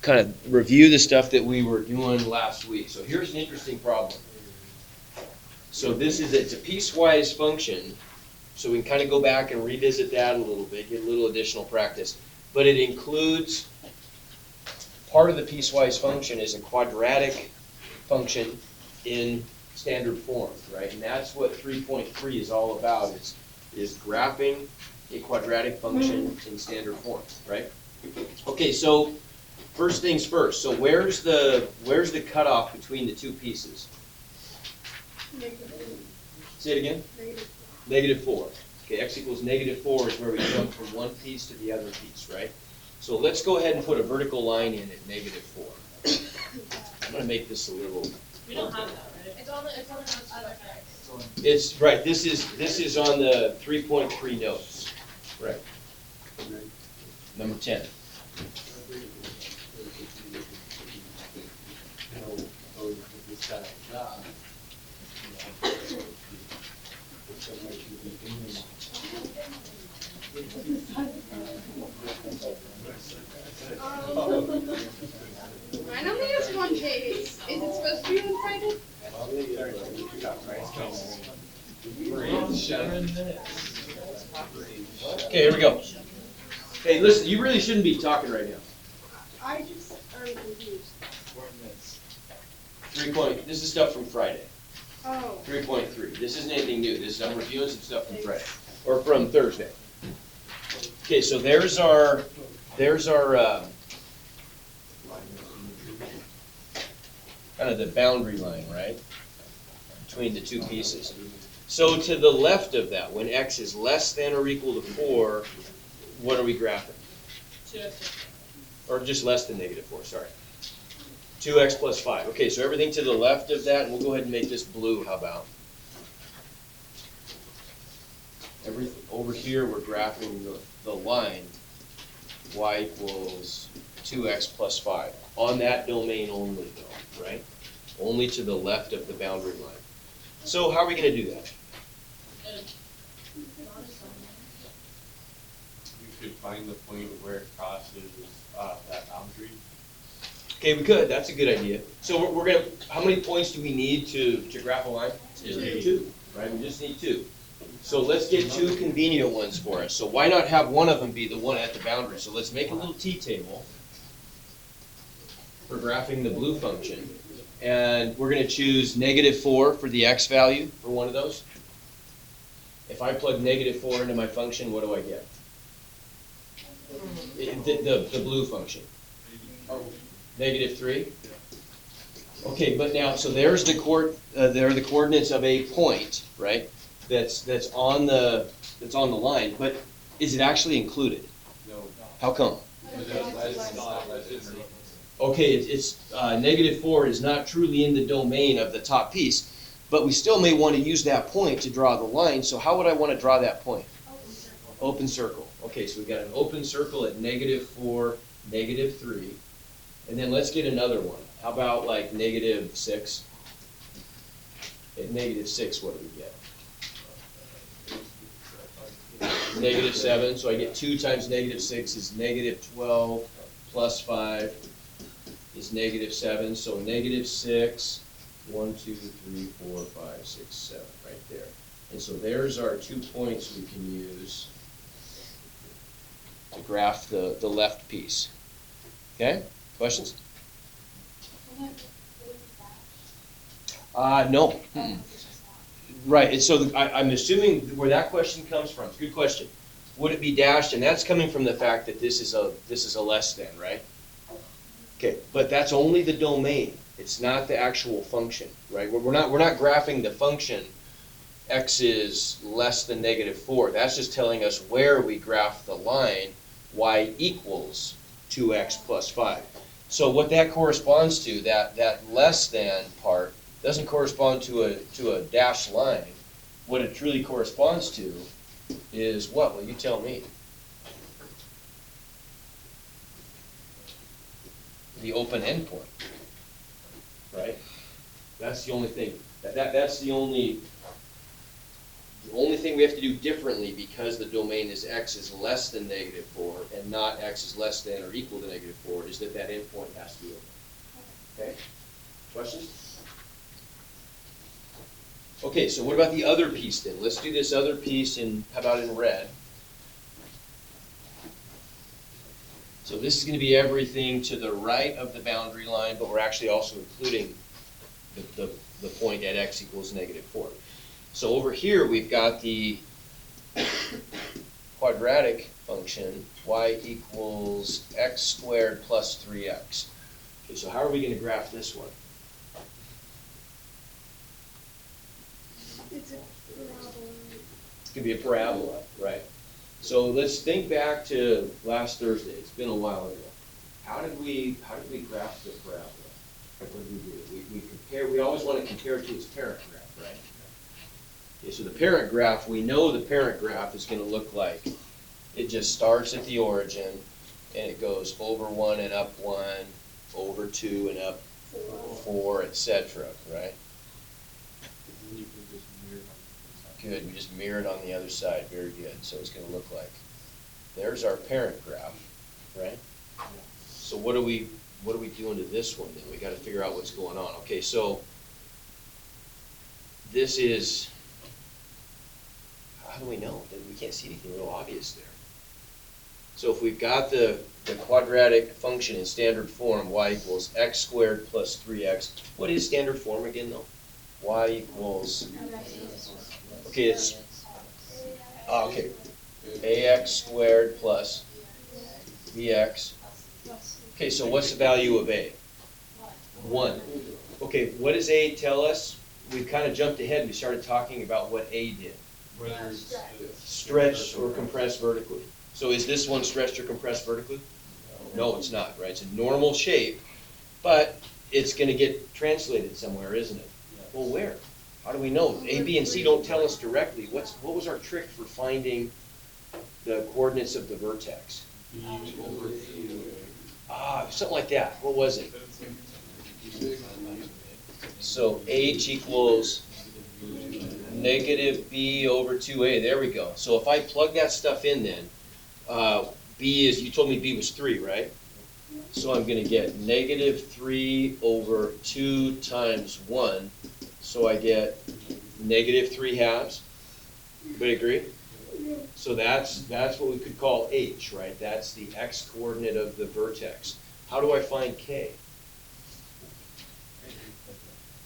kind of review the stuff that we were doing last week. So here's an interesting problem. So it's a piecewise function, so we can kind of go back and revisit that a little bit, get a little additional practice. But it includes, part of the piecewise function is a quadratic function in standard form, right? And that's what 3.3 is all about, is graphing a quadratic function in standard form, right? Okay, so first things first. So where's the cutoff between the two pieces? Say it again? -4. Okay, x equals -4 is where we jump from one piece to the other piece, right? So let's go ahead and put a vertical line in at -4. I'm going to make this a little. We don't have that, right? It's on the notes. It's right. This is on the 3.3 notes. Right. Number 10. Mine only has one page. Is it supposed to be one-sided? Okay, here we go. Hey, listen, you really shouldn't be talking right now. I just am confused. 3 this is stuff from Friday. Oh. 3.3. This isn't anything new. This is, I'm reviewing some stuff from Friday, or from Thursday. Okay, so there's our kind of the boundary line, right? Between the two pieces. So to the left of that, when x is less than or equal to 4, what are we graphing? 2x. Or just less than -4, sorry. 2x plus 5. Okay, so everything to the left of that, and we'll go ahead and make this blue, how about? Over here, we're graphing the line, y equals 2x plus 5. On that domain only, though, right? Only to the left of the boundary line. So how are we going to do that? We could find the point where it crosses that boundary. Okay, we could. That's a good idea. So we're going to, how many points do we need to graph a line? 2, right? We just need 2. So let's get 2 convenient ones for us. So why not have one of them be the one at the boundary? So let's make a little t-table for graphing the blue function. And we're going to choose -4 for the x value for one of those. If I plug -4 into my function, what do I get? The blue function. -3? Okay, but now, so there's the there are the coordinates of a point, right? That's on the line, but is it actually included? No. How come? Less. Okay, it's -4 is not truly in the domain of the top piece, but we still may want to use that point to draw the line. So how would I want to draw that point? Open circle. Okay, so we've got an open circle at -4, -3. And then let's get another one. How about like -6? At -6, what do we get? -7, so I get 2 times -6 is -12 plus 5 is -7. So -6, 1, 2, 3, 4, 5, 6, 7, right there. And so there's our 2 points we can use to graph the left piece. Okay? Questions? No. Right, and so I'm assuming where that question comes from. It's a good question. Would it be dashed? And that's coming from the fact that this is a less than, right? Okay, but that's only the domain. It's not the actual function, right? We're not graphing the function x is less than -4. That's just telling us where we graph the line y equals 2x plus 5. So what that corresponds to, that less than part, doesn't correspond to a dashed line. What it truly corresponds to is what? Well, you tell me. The open endpoint, right? That's the only thing. That's the only The only thing we have to do differently, because the domain is x is less than -4 and not x is less than or equal to -4, is that that endpoint has to be open. Okay? Questions? Okay, so what about the other piece then? Let's do this other piece in, how about in red? So this is going to be everything to the right of the boundary line, but we're actually also including the point at x equals -4. So over here, we've got the quadratic function, y equals x squared plus 3x. Okay, so how are we going to graph this one? It's a parabola. It's going to be a parabola, right? So let's think back to last Thursday. It's been a while ago. How did we graph the parabola? What did we do? We always want to compare it to its parent graph, right? Okay, so the parent graph, we know the parent graph is going to look like, it just starts at the origin, and it goes over 1 and up 1, over 2 and up 4, etc., right? And you can just mirror on the inside. Good, we just mirror it on the other side, very good. So it's going to look like, there's our parent graph, right? So what are we doing to this one then? We got to figure out what's going on. Okay, so this is, how do we know? We can't see anything real obvious there. So if we've got the quadratic function in standard form, y equals x squared plus 3x, what is standard form again though? Y equals, okay, it's, okay, ax squared plus bx. Okay, so what's the value of a? 1. Okay, what does a tell us? We kind of jumped ahead and we started talking about what a did. Whether it's Stretch or compress vertically. So is this one stretched or compressed vertically? No, it's not, right? It's a normal shape, but it's going to get translated somewhere, isn't it? Well, where? How do we know? A, B, and C don't tell us directly. What was our trick for finding the coordinates of the vertex? B over 2. Something like that. What was it? So H equals negative B over 2A. There we go. So if I plug that stuff in then, B is, you told me B was 3, right? So I'm going to get negative 3 over 2 times 1. So I get negative 3/2. Everybody agree? So that's what we could call H, right? That's the x coordinate of the vertex. How do I find K?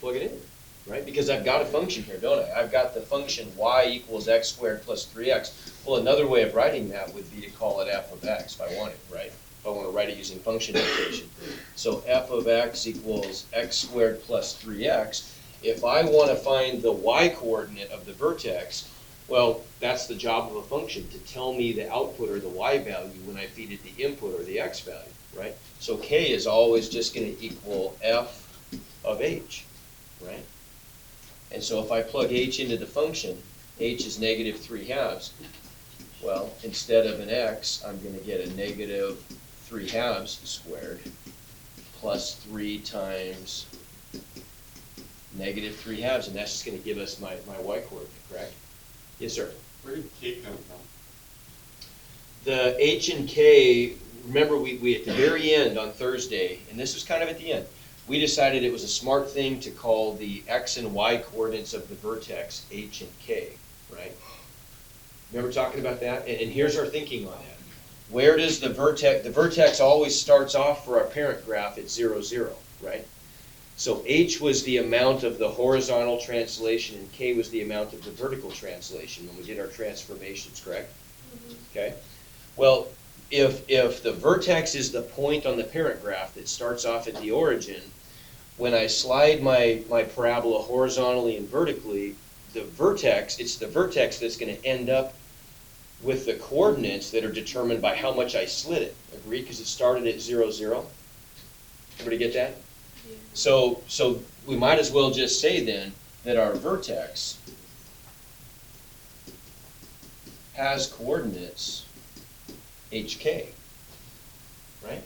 Plug it in, right? Because I've got a function here, don't I? I've got the function y equals x squared plus 3x. Well, another way of writing that would be to call it f of x if I wanted, right? If I want to write it using function notation. So f of x equals x squared plus 3x. If I want to find the y coordinate of the vertex, well, that's the job of a function, to tell me the output or the y value when I feed it the input or the x value, right? So k is always just going to equal f of h, right? And so if I plug h into the function, h is negative 3/2. Well, instead of an x, I'm going to get a negative 3/2 squared plus 3 times negative 3/2, and that's just going to give us my y coordinate, correct? Yes, sir. Where did K come from? The h and k, remember we at the very end on Thursday, and this was kind of at the end, we decided it was a smart thing to call the x and y coordinates of the vertex h and k, right? Remember talking about that? And here's our thinking on that. Where does the vertex always starts off for our parent graph at 0, 0, right? So h was the amount of the horizontal translation and k was the amount of the vertical translation when we did our transformations, correct? Okay. Well, if the vertex is the point on the parent graph that starts off at the origin, when I slide my parabola horizontally and vertically, it's the vertex that's going to end up with the coordinates that are determined by how much I slid it. Agree? Because it started at 0, 0. Everybody get that? Yeah. So we might as well just say then that our vertex has coordinates HK, right?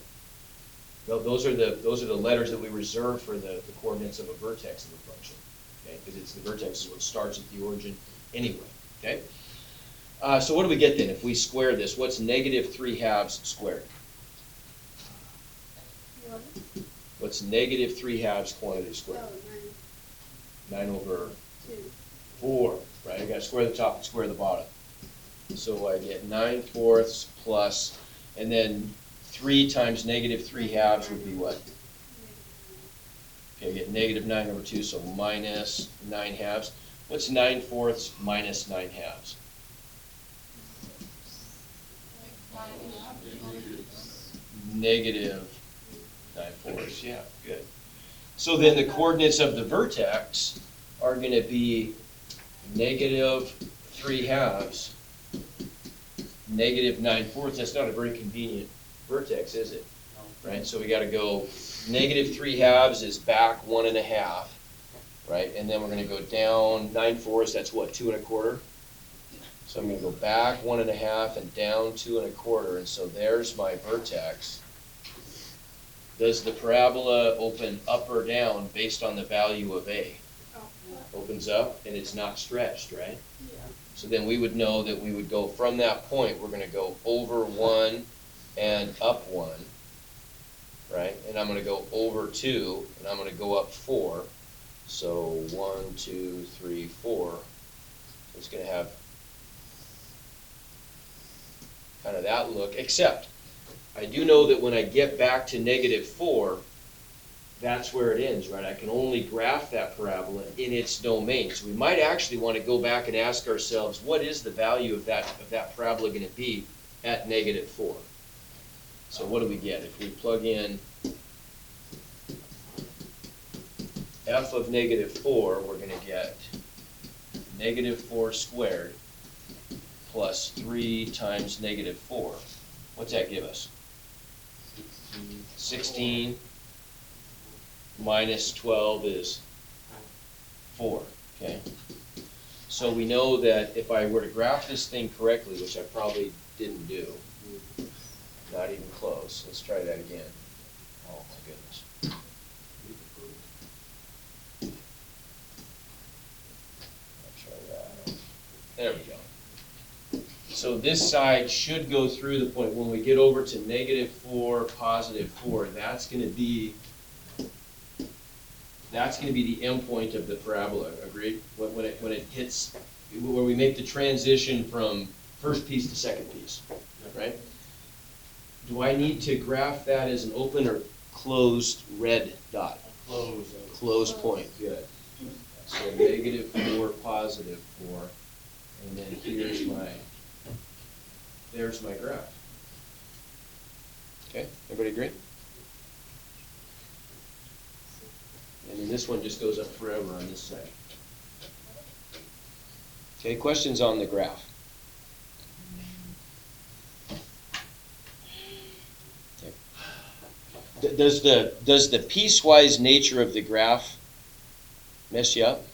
Well, those are the letters that we reserve for the coordinates of a vertex of a function, okay? Because it's the vertex is what starts at the origin anyway, okay? So what do we get then? If we square this, what's negative 3/2 squared? One, What's negative 3/2 quantity oh, squared? 9, 9 over 2. 4, right? I gotta square the top and square the bottom. So I get 9/4 plus, and then 3 times negative 3/2 would be what? Okay, I get negative 9 over 2, so minus 9/2. What's 9/4 minus 9/2? Negative 9/4, yeah, good. So then the coordinates of the vertex are gonna be negative 3/2, negative 9/4. That's not a very convenient vertex, is it? Right, so we gotta go, negative 3/2 is back 1.5, right? And then we're gonna go down 9/4, that's what, 2 1/4? So I'm gonna go back 1.5 and down 2 1/4, and so there's my vertex. Does the parabola open up or down based on the value of A? Opens up and it's not stretched, right? Yeah. So then we would know that we would go from that point, we're gonna go over 1 and up 1, right? And I'm gonna go over 2, and I'm gonna go up 4. So 1, 2, 3, 4. It's gonna have kind of that look, except I do know that when I get back to negative 4, that's where it ends, right? I can only graph that parabola in its domain. So we might actually want to go back and ask ourselves, what is the value of that parabola going to be at negative 4? So what do we get? If we plug in f of negative 4, we're going to get negative 4 squared plus 3 times negative 4. What's that give us? 16 minus 12 is 4, okay? So we know that if I were to graph this thing correctly, which I probably didn't do, not even close, let's try that again. Oh my goodness. I'll try that. There we go. So this side should go through the point, when we get over to negative 4, positive 4, that's gonna be the end point of the parabola, agreed? When it hits, where we make the transition from first piece to second piece, right? Do I need to graph that as an open or closed red dot? Close. Closed point, good. So negative 4, positive 4, and then there's my graph. Okay, everybody agree? And then this one just goes up forever on this side. Okay, questions on the graph? Okay. Does the piecewise nature of the graph mess you up?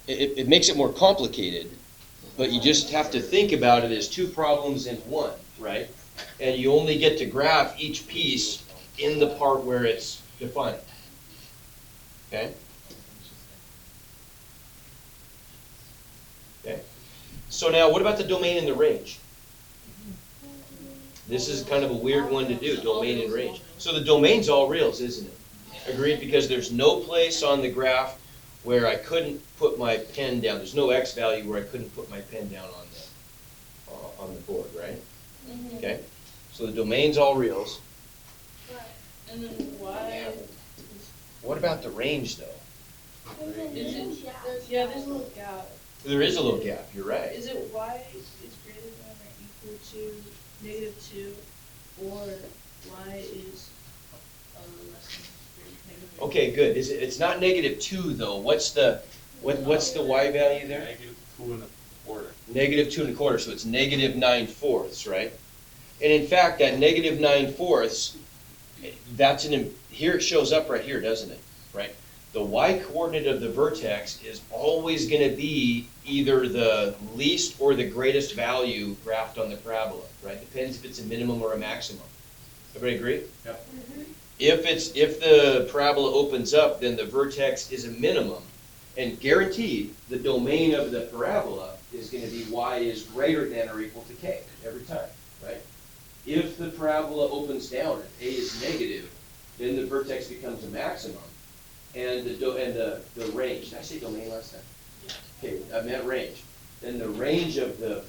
It makes it more complicated, but you just have to think about it as 2 problems in one, right? And you only get to graph each piece in the part where it's defined. Okay? Okay. So now, what about the domain and the range? This is kind of a weird one to do, domain and range. So the domain's all reals, isn't it? Agreed? Because there's no place on the where I couldn't put my pen down. There's no x value where I couldn't put my pen down on the board, right? Mm-hmm. Okay? So the domain's all reals. And then why? What about the range, though? Is it? Yeah, there's a little gap. There is a little gap, you're right. Is it y is greater than or equal to -2, or y is less than -2? Okay, good. It's not -2, though. What's the y value there? Negative 2 1/4. Negative 2 1/4, so it's negative 9/4, right? And in fact, that negative 9/4, here it shows up right here, doesn't it? Right? The y coordinate of the vertex is always going to be either the least or the greatest value graphed on the parabola, right? Depends if it's a minimum or a maximum. Everybody agree? Yep. If the parabola opens up, then the vertex is a minimum, And guaranteed, the domain of the parabola is gonna be y is greater than or equal to k every time, right? If the parabola opens down, if a is negative, then the vertex becomes a maximum. And the range, did I say domain last time? Okay, I meant range. Then the range of the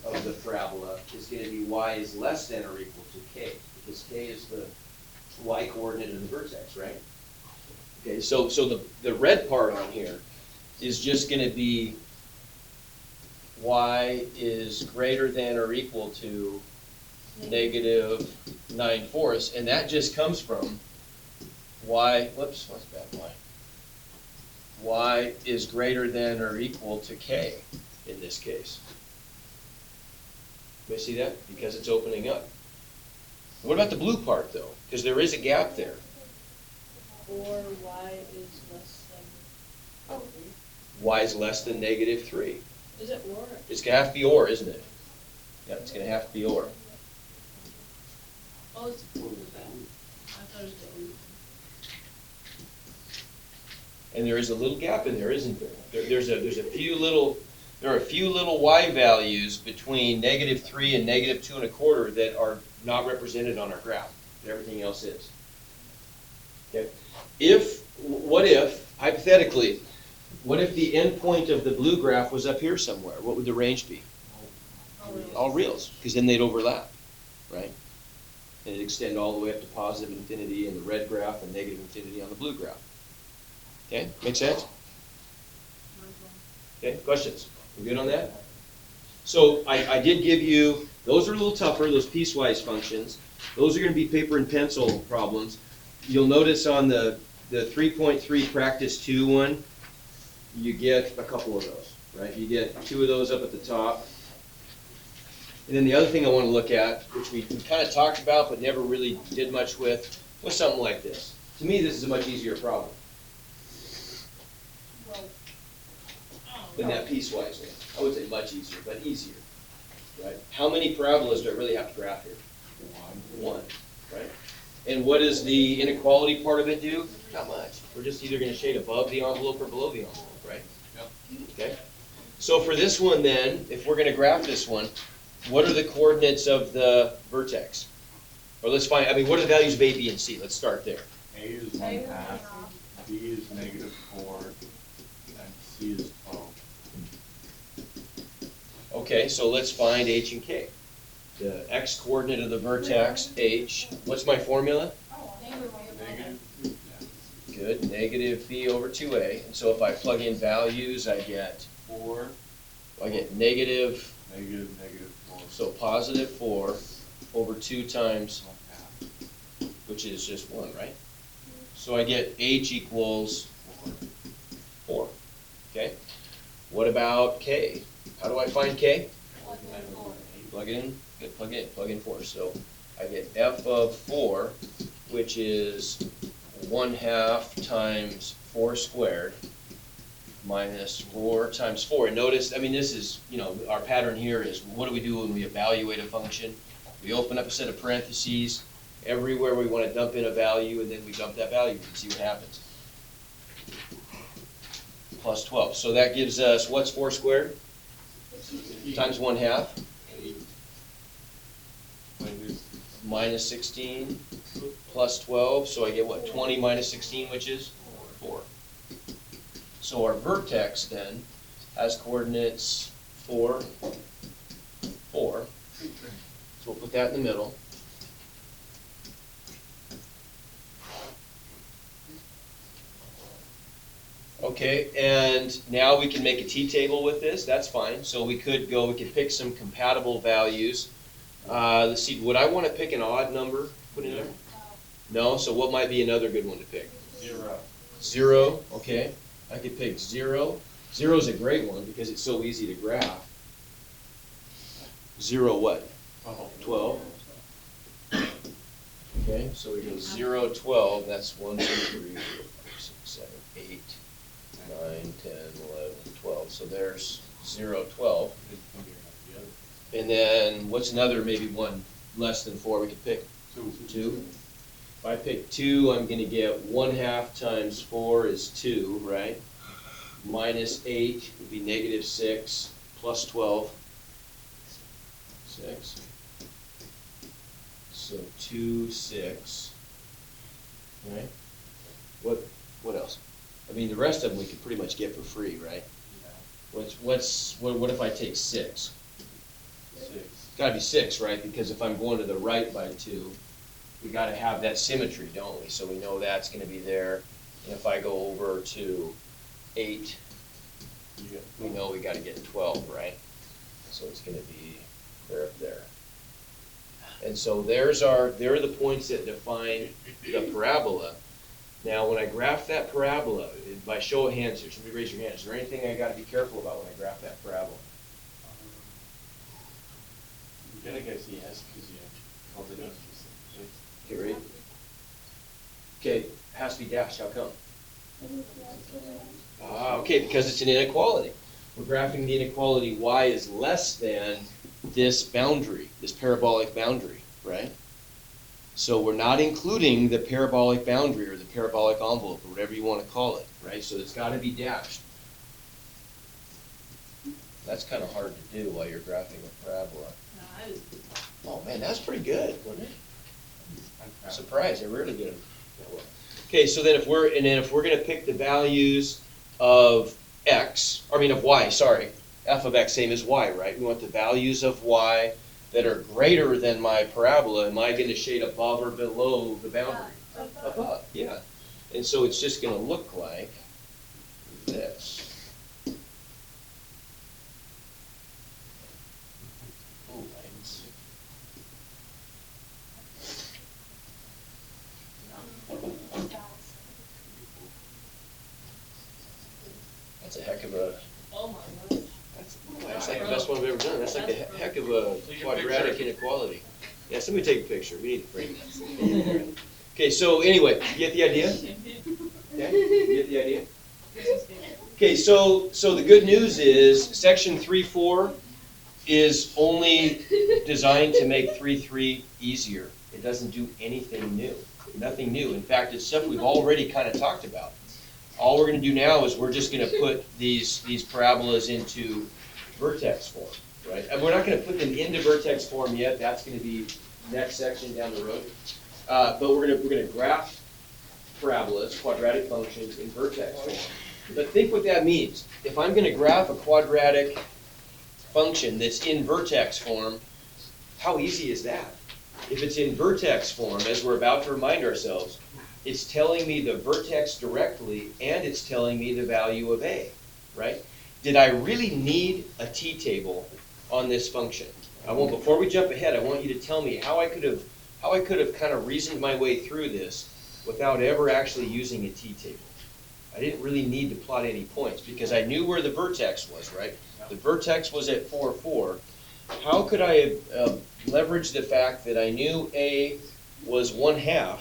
parabola is gonna be y is less than or equal to k, because k is the y coordinate of the vertex, right? Okay, so the red part on here is just gonna be y is greater than or equal to negative 9/4, and that just comes from y, whoops, what's bad y? Y is greater than or equal to k in this case. You see that? Because it's opening up. What about the blue part though? Because there is a gap there. Or y is less than. Y is less than negative 3. Is it or? It's gonna have to be or, isn't it? Yeah, it's gonna have to be or. Oh, it's I thought it was the or. And there is a little gap in there, isn't there? There are a few little y values between negative 3 and negative 2 1/4 that are not represented on our graph. Everything else is. Okay. What if, hypothetically, what if the end point of the blue graph was up here somewhere? What would the range be? All reals, because then they'd overlap, right? And it'd extend all the way up to positive infinity in the red graph and negative infinity on the blue graph. Okay, make sense? Okay, questions? We good on that? So I did give you, those are a little tougher, those piecewise functions. Those are gonna be paper and pencil problems. You'll notice on the 3.3 practice 2 one, you get a couple of those, right? You get 2 of those up at the top. And then the other thing I wanna look at, which we kinda talked about but never really did much with, was something like this. To me, this is a much easier problem than that piecewise one. I would say much easier, but easier, right? How many parabolas do I really have to graph here? One, right? And what does the inequality part of it do? Not much. We're just either gonna shade above the envelope or below the envelope, right? Yep. Okay? So for this one then, if we're gonna graph this one, what are the coordinates of the vertex? Or let's find, what are the values of A, B, and C? Let's start there. A is 1/2, B is negative 4, and C is 12. Okay, so let's find H and K. The x coordinate of the vertex, H, what's my formula? Negative, yeah, Good, negative B over 2A. And so if I plug in values, I get 4, negative, negative 4. so positive 4 over 2 times, 1/2. which is just 1, right? So I get H equals 4. Okay? What about K? How do I find K? Plug it in, good, plug in 4. So I get F of 4, which is 1/2 times 4 squared minus 4 times 4. And notice, this is, our pattern here is, what do we do when we evaluate a function? We open up a set of parentheses, everywhere we want to dump in a value, and then we dump that value and see what happens. Plus 12. So that gives us, what's 4 squared? Times 1/2. Minus 16 plus 12, so I get what, 20 minus 16, which is 4. So our vertex then has coordinates 4, 4. So we'll put that in the middle. Okay, and now we can make a t-table with this, that's fine. So we could pick some compatible values. Let's see, would I want to pick an odd number, put in there? No, so what might be another good one to pick? 0. 0, okay. I could pick 0. 0 is a great one because it's so easy to graph. 0 what? 12. Okay, so we go 0, 12, that's 1, 2, 3, 4, 5, 6, 7, 8, 9, 10, 11, 12. So there's 0, 12. And then what's another maybe one less than 4 we could pick? 2. If I pick 2, I'm going to get 1/2 times 4 is 2, right? minus 8 would be negative 6 plus 12. 6. So 2, 6. Right? What else? I mean, the rest of them we could pretty much get for free, right? What if I take 6? 6. It's gotta be 6, right? Because if I'm going to the right by 2, we gotta have that symmetry, don't we? So we know that's gonna be there. And if I go over to 8, we know we gotta get 12, right? So it's gonna be clear up there. And so there are the points that define the parabola. Now, when I graph that parabola, by show of hands here, somebody raise your hand. Is there anything I gotta be careful about when I graph that parabola? I'm gonna guess yes, because you called it unspecific. Okay, ready? Okay, has to be dashed, how come? Okay, because it's an inequality. We're graphing the inequality y is less than this boundary, this parabolic boundary, right? So we're not including the parabolic boundary or the parabolic envelope or whatever you want to call it, right? So it's got to be dashed. That's kind of hard to do while you're graphing a parabola. Oh man, that's pretty good, wasn't it? I'm surprised, I rarely get them that well. Okay, so then if we're going to pick the values of of y, sorry, f of x same as y, right? We want the values of y that are greater than my parabola. Am I going to shade above or below the boundary? Above, yeah. And so it's just going to look like this. Oh, lines. That's a heck of a... Oh my gosh. That's like the best one I've ever done. That's like a heck of a quadratic inequality. Yeah, somebody take a picture. We need to frame it. Okay, so anyway, you get the idea? Okay, you get the idea? Okay, so the good news is section 3.4 is only designed to make 3.3 easier. It doesn't do anything new, nothing new. In fact, it's stuff we've already kind of talked about. All we're going to do now is we're just going to put these parabolas into vertex form, right? And we're not going to put them into vertex form yet. That's going to be next section down the road. But we're going to graph parabolas, quadratic functions in vertex form. But think what that means. If I'm going to graph a quadratic function that's in vertex form, how easy is that? If it's in vertex form, as we're about to remind ourselves, it's telling me the vertex directly, and it's telling me the value of a, right? Did I really need a t-table on this function? Before we jump ahead, I want you to tell me how I could have kind of reasoned my way through this without ever actually using a t-table. I didn't really need to plot any points because I knew where the vertex was, right? The vertex was at 4, 4. How could I have leveraged the fact that I knew a was 1/2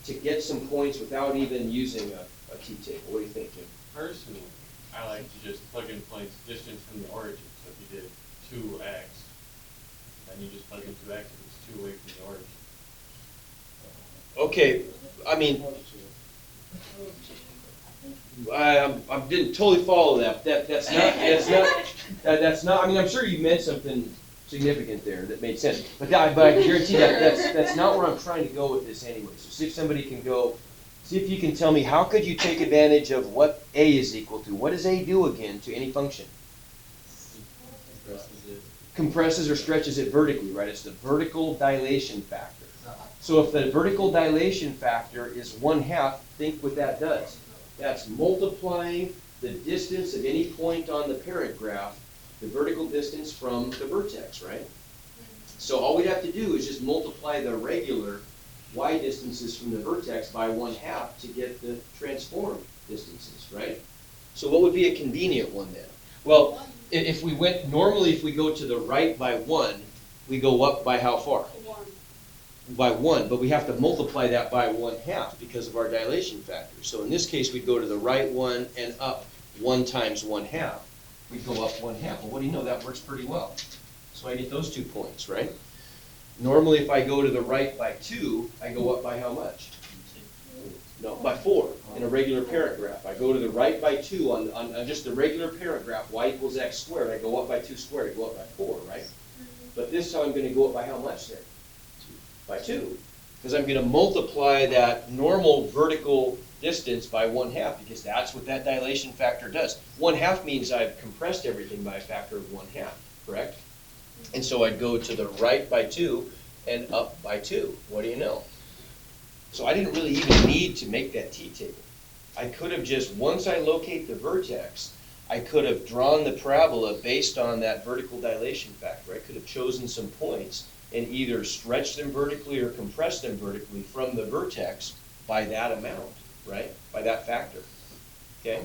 to get some points without even using a t-table? What do you think, Jim? Personally, I like to just plug in points distance from the origin. So if you did 2x, then you just plug in 2x and it's 2 away from the origin. Okay, I mean, I didn't totally follow that. That's not. I mean, I'm sure you meant something significant there that made sense. But I guarantee that's not where I'm trying to go with this anyway. So see if somebody can go. See if you can tell me how could you take advantage of what a is equal to. What does a do again to any function? Compresses or stretches it vertically, right? It's the vertical dilation factor. So if the vertical dilation factor is 1/2, think what that does. That's multiplying the distance of any point on the parent graph, the vertical distance from the vertex, right? So all we'd have to do is just multiply the regular y distances from the vertex by 1/2 to get the transform distances, right? So what would be a convenient one then? Well, if we go to the right by 1, we go up by how far? By 1, but we have to multiply that by 1/2 because of our dilation factor. So in this case, we'd go to the right 1 and up 1 times 1/2. We'd go up 1/2. Well, what do you know? That works pretty well. So I get those 2 points, right? Normally, if I go to the right by 2, I go up by how much? No, by 4 in a regular parent graph. I go to the right by 2 on just the regular parent graph, y equals x squared. I go up by 2 squared, I go up by 4, right? But this time I'm going to go up by how much then? By 2. Because I'm going to multiply that normal vertical distance by 1/2, because that's what that dilation factor does. 1/2 means I've compressed everything by a factor of 1/2, correct? And so I'd go to the right by 2 and up by 2. What do you know? So I didn't really even need to make that t-table. I could have just, once I locate the vertex, I could have drawn the parabola based on that vertical dilation factor. I could have chosen some points and either stretched them vertically or compressed them vertically from the vertex by that amount, right? By that factor, okay?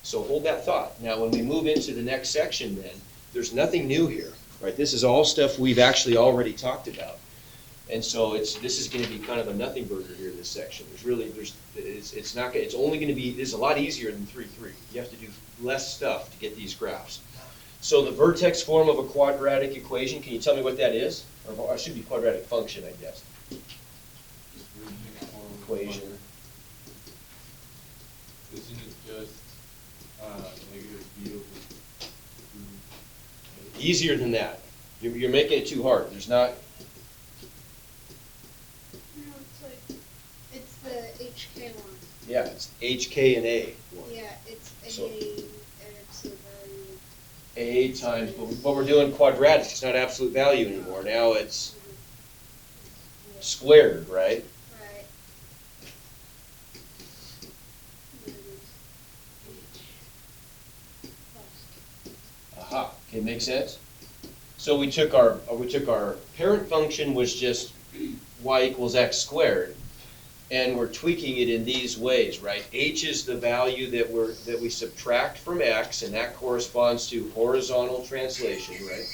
So hold that thought. Now when we move into the next section then, there's nothing new here, right? This is all stuff we've actually already talked about. And so this is going to be kind of a nothing burger here, this section. It's only going to be, this is a lot easier than 3-3. You have to do less stuff to get these graphs. So the vertex form of a quadratic equation, can you tell me what that is? Or it should be quadratic function, I guess. Equation. Isn't it just negative b over 2? Easier than that. You're making it too hard. There's not. No, it's like, it's the HK one. Yeah, it's HK and A. Yeah, it's So- absolute value. A times, but we're doing quadratic. It's not absolute value anymore. Now it's squared, right? Right. Aha. Okay, makes sense? So we took our parent function was just y equals x squared, and we're tweaking it in these ways, right? H is the value that we subtract from x, and that corresponds to horizontal translation, right?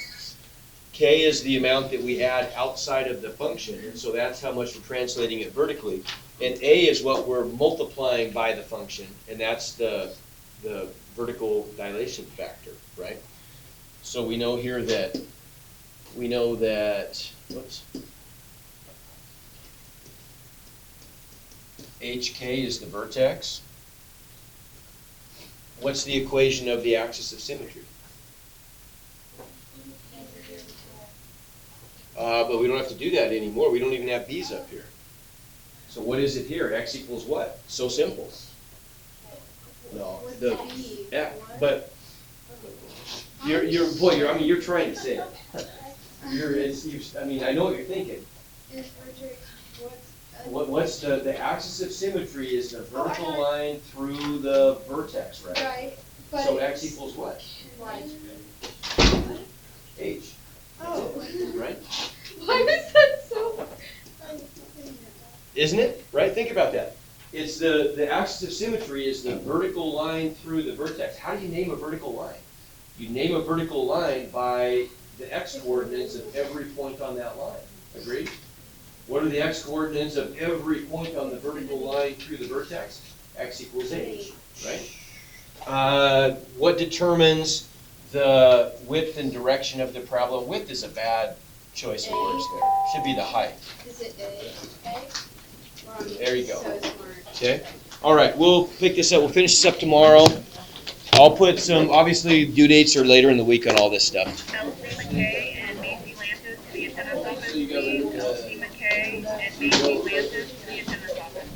K is the amount that we add outside of the function, and so that's how much we're translating it vertically. And A is what we're multiplying by the function, and that's the vertical dilation factor, right? So we know here that, whoops. HK is the vertex. What's the equation of the axis of symmetry? But we don't have to do that anymore. We don't even have B's up here. So what is it here? X equals what? So simple. No, What's the B? yeah, but you're trying to say it. I know what you're thinking. Is vertex, What's the axis of symmetry is the vertical line through the vertex, right? right, but. So X equals what? Y. H, Oh. right? Why was that so? Isn't it? Right? Think about that. It's the axis of symmetry is the vertical line through the vertex. How do you name a vertical line? You name a vertical line by the x coordinates of every point on that line. Agreed? What are the x coordinates of every point on the vertical line through the vertex? X equals h, right? What determines the width and direction of the parabola? Width is a bad choice of words there. Should be the height. Is it A? There you go. So smart. Okay? All right, we'll pick this up. We'll finish this up tomorrow. I'll put some, obviously, due dates are later in the week on all this stuff. Elsie McKay and Macy Lantis to the attendance office, please. Elsie McKay and Macy